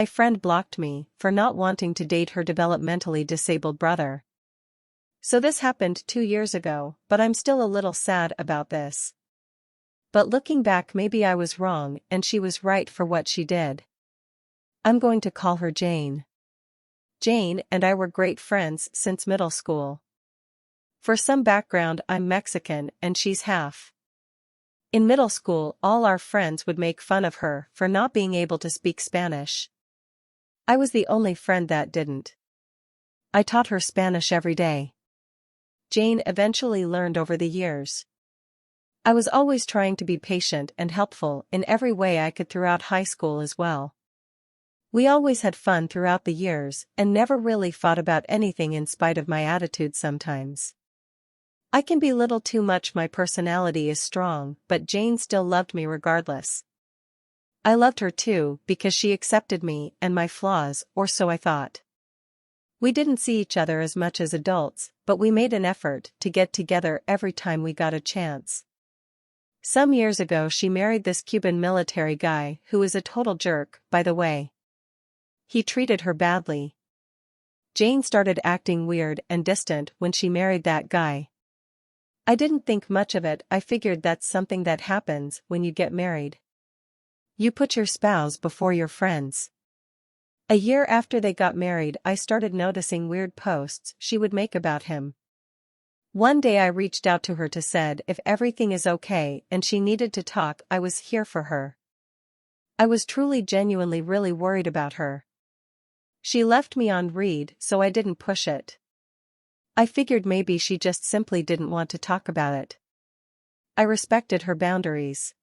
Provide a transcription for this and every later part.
My friend blocked me for not wanting to date her developmentally disabled brother. So this happened 2 years ago, but I'm still a little sad about this. But looking back, maybe I was wrong and she was right for what she did. I'm going to call her Jane. Jane and I were great friends since middle school. For some background, I'm Mexican and she's half. In middle school, all our friends would make fun of her for not being able to speak Spanish. I was the only friend that didn't. I taught her Spanish every day. Jane eventually learned over the years. I was always trying to be patient and helpful in every way I could throughout high school as well. We always had fun throughout the years and never really fought about anything in spite of my attitude sometimes. I can be little too much, my personality is strong, but Jane still loved me regardless. I loved her too because she accepted me and my flaws, or so I thought. We didn't see each other as much as adults, but we made an effort to get together every time we got a chance. Some years ago she married this Cuban military guy who is a total jerk, by the way. He treated her badly. Jane started acting weird and distant when she married that guy. I didn't think much of it. I figured that's something that happens when you get married. You put your spouse before your friends. A year after they got married, I started noticing weird posts she would make about him. One day I reached out to her to said if everything is okay and she needed to talk, I was here for her. I was truly genuinely really worried about her. She left me on read, so I didn't push it. I figured maybe she just simply didn't want to talk about it. I respected her boundaries.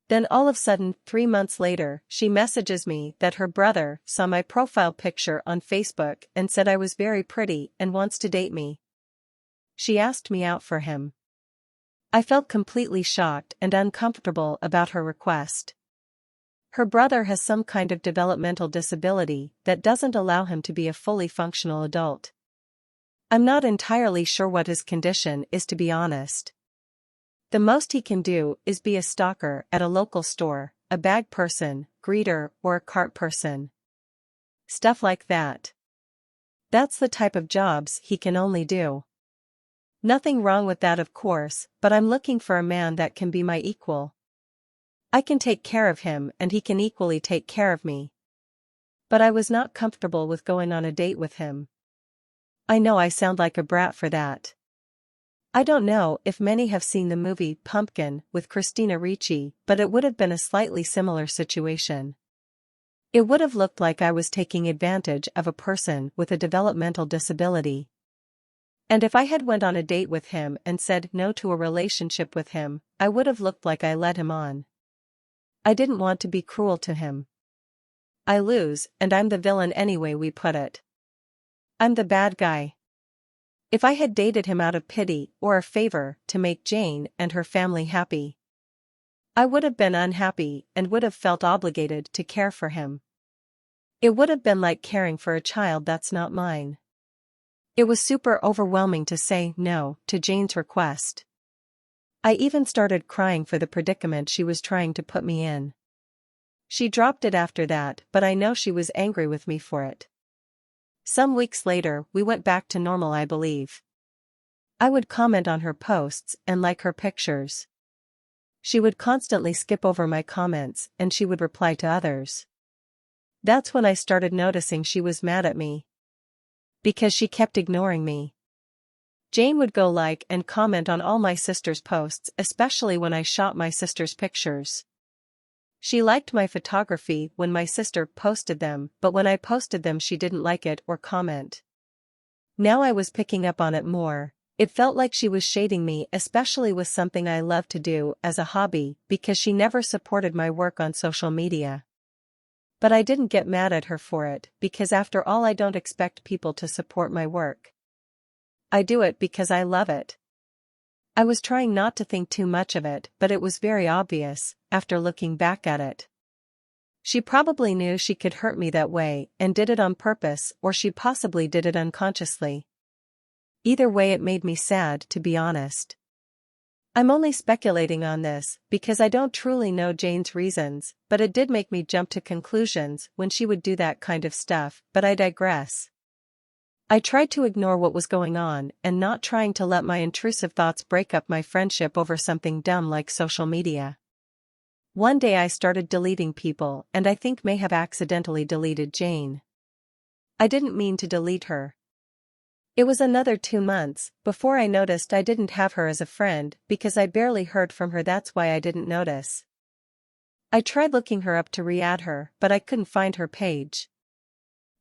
Then all of a sudden, 3 months later, she messages me that her brother saw my profile picture on Facebook and said I was very pretty and wants to date me. She asked me out for him. I felt completely shocked and uncomfortable about her request. Her brother has some kind of developmental disability that doesn't allow him to be a fully functional adult. I'm not entirely sure what his condition is, to be honest. The most he can do is be a stalker at a local store, a bag person, greeter, or a cart person. Stuff like that. That's the type of jobs he can only do. Nothing wrong with that, of course, but I'm looking for a man that can be my equal. I can take care of him and he can equally take care of me. But I was not comfortable with going on a date with him. I know I sound like a brat for that. I don't know if many have seen the movie Pumpkin with Christina Ricci, but it would have been a slightly similar situation. It would have looked like I was taking advantage of a person with a developmental disability. And if I had went on a date with him and said no to a relationship with him, I would have looked like I led him on. I didn't want to be cruel to him. I lose, and I'm the villain anyway we put it. I'm the bad guy. If I had dated him out of pity or a favor to make Jane and her family happy, I would have been unhappy and would have felt obligated to care for him. It would have been like caring for a child that's not mine. It was super overwhelming to say no to Jane's request. I even started crying for the predicament she was trying to put me in. She dropped it after that, but I know she was angry with me for it. Some weeks later, we went back to normal, I believe. I would comment on her posts and like her pictures. She would constantly skip over my comments and she would reply to others. That's when I started noticing she was mad at me. Because she kept ignoring me. Jane would go like and comment on all my sister's posts, especially when I shot my sister's pictures. She liked my photography when my sister posted them, but when I posted them she didn't like it or comment. Now I was picking up on it more. It felt like she was shading me, especially with something I love to do as a hobby, because she never supported my work on social media. But I didn't get mad at her for it, because after all I don't expect people to support my work. I do it because I love it. I was trying not to think too much of it, but it was very obvious, after looking back at it. She probably knew she could hurt me that way and did it on purpose, or she possibly did it unconsciously. Either way, it made me sad, to be honest. I'm only speculating on this because I don't truly know Jane's reasons, but it did make me jump to conclusions when she would do that kind of stuff, but I digress. I tried to ignore what was going on and not trying to let my intrusive thoughts break up my friendship over something dumb like social media. One day I started deleting people and I think may have accidentally deleted Jane. I didn't mean to delete her. It was another 2 months before I noticed I didn't have her as a friend because I barely heard from her. That's why I didn't notice. I tried looking her up to re-add her, but I couldn't find her page.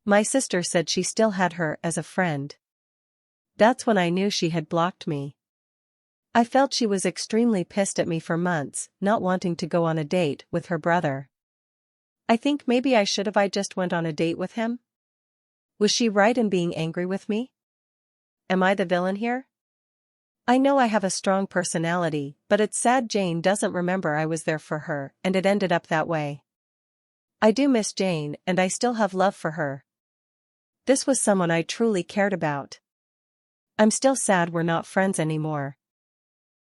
My sister said she still had her as a friend. That's when I knew she had blocked me. I felt she was extremely pissed at me for months, not wanting to go on a date with her brother. I think maybe I should have. I just went on a date with him? Was she right in being angry with me? Am I the villain here? I know I have a strong personality, but it's sad Jane doesn't remember I was there for her, and it ended up that way. I do miss Jane, and I still have love for her. This was someone I truly cared about. I'm still sad we're not friends anymore.